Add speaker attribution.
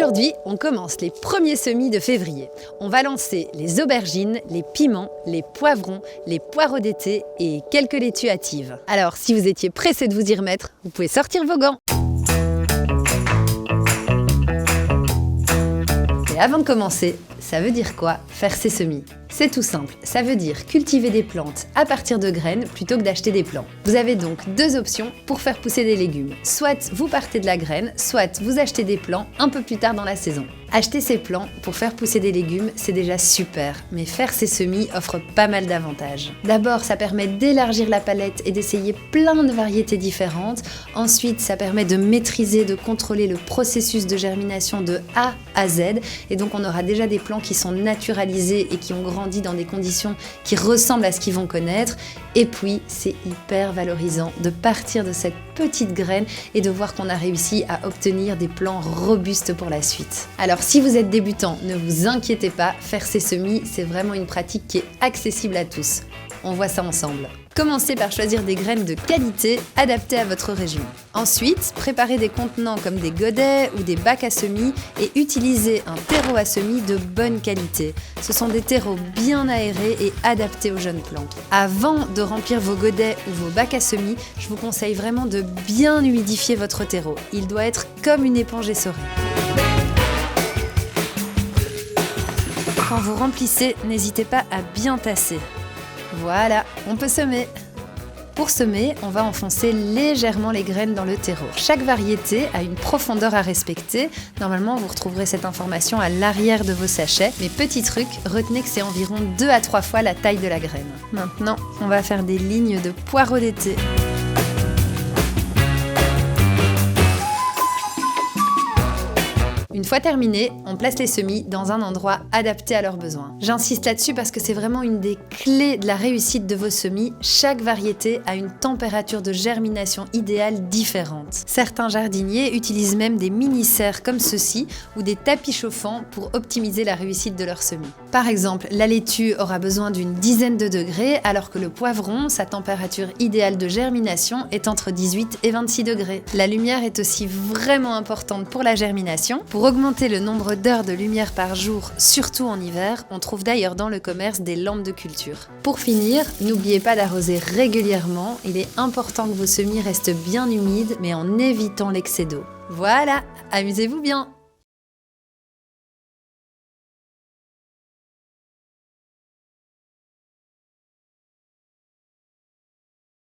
Speaker 1: Aujourd'hui, on commence les premiers semis de février. On va lancer les aubergines, les piments, les poivrons, les poireaux d'été et quelques laitues hâtives. Alors, si vous étiez pressé de vous y remettre, vous pouvez sortir vos gants. Et avant de commencer, ça veut dire quoi faire ses semis? C'est tout simple, ça veut dire cultiver des plantes à partir de graines plutôt que d'acheter des plants. Vous avez donc deux options pour faire pousser des légumes. Soit vous partez de la graine, soit vous achetez des plants un peu plus tard dans la saison. Acheter ces plants pour faire pousser des légumes, c'est déjà super, mais faire ces semis offre pas mal d'avantages. D'abord, ça permet d'élargir la palette et d'essayer plein de variétés différentes. Ensuite, ça permet de maîtriser, de contrôler le processus de germination de A à Z. Et donc, on aura déjà des plants qui sont naturalisés et qui ont grandi dans des conditions qui ressemblent à ce qu'ils vont connaître. Et puis, c'est hyper valorisant de partir de cette petite graine et de voir qu'on a réussi à obtenir des plants robustes pour la suite. Alors, si vous êtes débutant, ne vous inquiétez pas, faire ces semis, c'est vraiment une pratique qui est accessible à tous. On voit ça ensemble. Commencez par choisir des graines de qualité adaptées à votre région. Ensuite, préparez des contenants comme des godets ou des bacs à semis et utilisez un terreau à semis de bonne qualité. Ce sont des terreaux bien aérés et adaptés aux jeunes plants. Avant de remplir vos godets ou vos bacs à semis, je vous conseille vraiment de bien humidifier votre terreau. Il doit être comme une éponge essorée. Quand vous remplissez, n'hésitez pas à bien tasser. Voilà, on peut semer. Pour semer, on va enfoncer légèrement les graines dans le terreau. Chaque variété a une profondeur à respecter. Normalement, vous retrouverez cette information à l'arrière de vos sachets. Mais petit truc, retenez que c'est environ 2 à 3 fois la taille de la graine. Maintenant, on va faire des lignes de poireaux d'été. Une fois terminé, on place les semis dans un endroit adapté à leurs besoins. J'insiste là-dessus parce que c'est vraiment une des clés de la réussite de vos semis. Chaque variété a une température de germination idéale différente. Certains jardiniers utilisent même des mini-serres comme ceux-ci ou des tapis chauffants pour optimiser la réussite de leurs semis. Par exemple, la laitue aura besoin d'une dizaine de degrés alors que le poivron, sa température idéale de germination est entre 18 et 26 degrés. La lumière est aussi vraiment importante pour la germination. Pour augmenter le nombre d'heures de lumière par jour, surtout en hiver, on trouve d'ailleurs dans le commerce des lampes de culture. Pour finir, n'oubliez pas d'arroser régulièrement. Il est important que vos semis restent bien humides, mais en évitant l'excès d'eau. Voilà, amusez-vous bien!